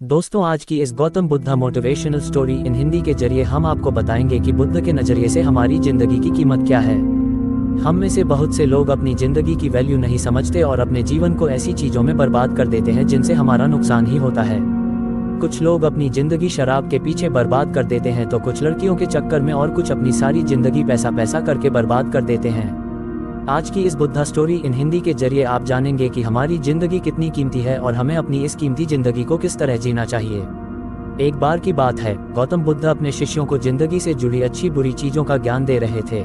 दोस्तों, आज की इस Gautam Buddha motivational story in Hindi के जरिए हम आपको बताएंगे कि बुद्ध के नज़रिए से हमारी ज़िंदगी की कीमत क्या है। हम में से बहुत से लोग अपनी ज़िंदगी की वैल्यू नहीं समझते और अपने जीवन को ऐसी चीज़ों में बर्बाद कर देते हैं जिनसे हमारा नुकसान ही होता है। कुछ लोग अपनी ज़िंदगी शराब के पीछे बर्बाद कर देते हैं तो कुछ लड़कियों के चक्कर में और कुछ अपनी सारी ज़िंदगी पैसा पैसा करके बर्बाद कर देते हैं। आज की इस बुद्धा स्टोरी इन हिंदी के जरिए आप जानेंगे कि हमारी जिंदगी कितनी कीमती है और हमें अपनी इस कीमती जिंदगी को किस तरह जीना चाहिए। एक बार की बात है, गौतम बुद्ध अपने शिष्यों को जिंदगी से जुड़ी अच्छी बुरी चीजों का ज्ञान दे रहे थे।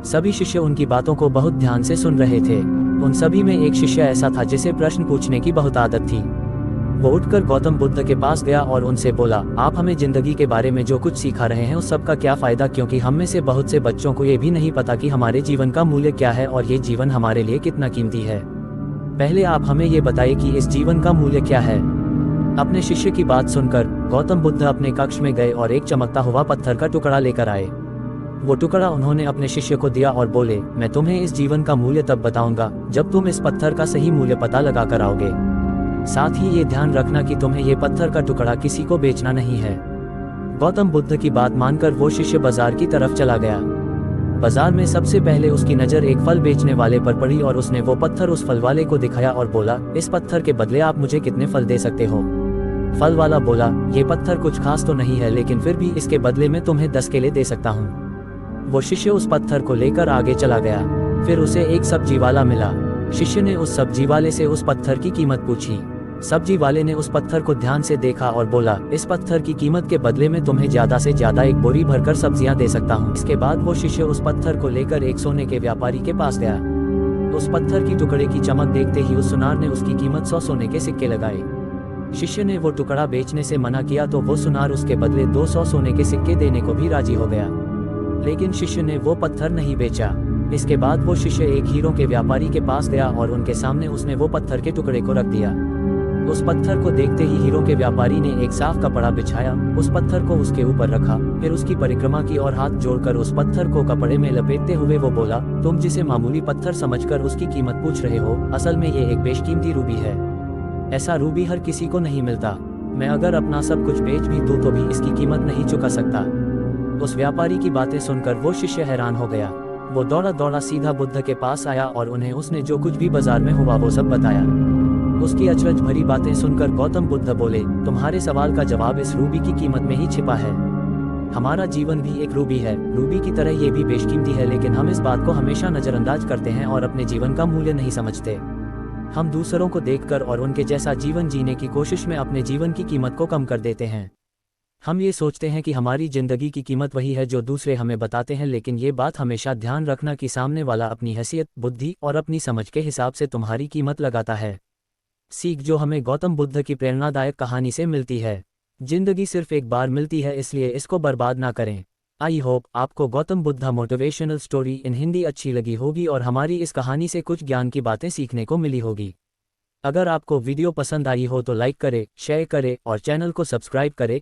सभी शिष्य उनकी बातों को बहुत ध्यान से सुन रहे थे। उन सभी में एक शिष्य ऐसा था जिसे प्रश्न पूछने की बहुत आदत थी। वो उठकर गौतम बुद्ध के पास गया और उनसे बोला, आप हमें जिंदगी के बारे में जो कुछ सिखा रहे हैं उस सब का क्या फायदा, क्योंकि हम में से बहुत से बच्चों को ये भी नहीं पता कि हमारे जीवन का मूल्य क्या है और ये जीवन हमारे लिए कितना कीमती है। पहले आप हमें ये बताइए कि इस जीवन का मूल्य क्या है। अपने शिष्य की बात सुनकर गौतम बुद्ध अपने कक्ष में गए और एक चमकता हुआ पत्थर का टुकड़ा लेकर आए। वो टुकड़ा उन्होंने अपने शिष्य को दिया और बोले, मैं तुम्हें इस जीवन का मूल्य तब बताऊंगा जब तुम इस पत्थर का सही मूल्य पता लगा कर आओगे। साथ ही ये ध्यान रखना कि तुम्हें ये पत्थर का टुकड़ा किसी को बेचना नहीं है। गौतम बुद्ध की बात मानकर वो शिष्य बाजार की तरफ चला गया। बाजार में सबसे पहले उसकी नज़र एक फल बेचने वाले पर पड़ी और उसने वो पत्थर उस फल वाले को दिखाया और बोला, इस पत्थर के बदले आप मुझे कितने फल दे सकते हो। फल वाला बोला, ये पत्थर कुछ खास तो नहीं है, लेकिन फिर भी इसके बदले में तुम्हें 10 केले दे सकता हूँ। वो शिष्य उस पत्थर को लेकर आगे चला गया। फिर उसे एक सब्जी वाला मिला। शिष्य ने उस सब्जी वाले से उस पत्थर की कीमत पूछी। सब्जी वाले ने उस पत्थर को ध्यान से देखा और बोला, इस पत्थर की कीमत के बदले में तुम्हें ज्यादा से ज्यादा एक बोरी भरकर सब्जियां दे सकता हूँ। इसके बाद वो शिष्य उस पत्थर को लेकर एक सोने के व्यापारी के पास गया। उस पत्थर की टुकड़े की चमक देखते ही उस सुनार ने उसकी कीमत 100 सोने के सिक्के लगाए। शिष्य ने वो टुकड़ा बेचने से मना किया तो वो सुनार उसके बदले 200 सोने के सिक्के देने को भी राजी हो गया, लेकिन शिष्य ने वो पत्थर नहीं बेचा। इसके बाद वो शिष्य एक हीरों के व्यापारी के पास गया और उनके सामने उसने वो पत्थर के टुकड़े को रख दिया। उस पत्थर को देखते ही हीरों के व्यापारी ने एक साफ कपड़ा बिछाया, उस पत्थर को उसके ऊपर रखा, फिर उसकी परिक्रमा की और हाथ जोड़कर उस पत्थर को कपड़े में लपेटते हुए वो बोला, तुम जिसे मामूली पत्थर समझकर उसकी कीमत पूछ रहे हो, असल में ये एक बेशकीमती रूबी है। ऐसा रूबी हर किसी को नहीं मिलता। मैं अगर अपना सब कुछ बेच भी दूं तो भी इसकी कीमत नहीं चुका सकता। उस व्यापारी की बातें सुनकर वो शिष्य हैरान हो गया। वो दौड़ा दौड़ा सीधा बुद्ध के पास आया और उन्हें उसने जो कुछ भी बाजार में हुआ वो सब बताया। उसकी अचरज भरी बातें सुनकर गौतम बुद्ध बोले, तुम्हारे सवाल का जवाब इस रूबी की कीमत में ही छिपा है। हमारा जीवन भी एक रूबी है, रूबी की तरह ये भी बेशकीमती है, लेकिन हम इस बात को हमेशा नजरअंदाज करते हैं और अपने जीवन का मूल्य नहीं समझते। हम दूसरों को देखकर और उनके जैसा जीवन जीने की कोशिश में अपने जीवन की कीमत को कम कर देते हैं। हम ये सोचते हैं कि हमारी जिंदगी की कीमत वही है जो दूसरे हमें बताते हैं, लेकिन ये बात हमेशा ध्यान रखना कि सामने वाला अपनी हैसियत, बुद्धि और अपनी समझ के हिसाब से तुम्हारी कीमत लगाता है। सीख जो हमें गौतम बुद्ध की प्रेरणादायक कहानी से मिलती है। जिंदगी सिर्फ एक बार मिलती है, इसलिए इसको बर्बाद ना करें। आई होप आपको Gautam Buddha motivational story in Hindi अच्छी लगी होगी और हमारी इस कहानी से कुछ ज्ञान की बातें सीखने को मिली होगी। अगर आपको वीडियो पसंद आई हो तो लाइक करें, शेयर करें और चैनल को सब्सक्राइब करें।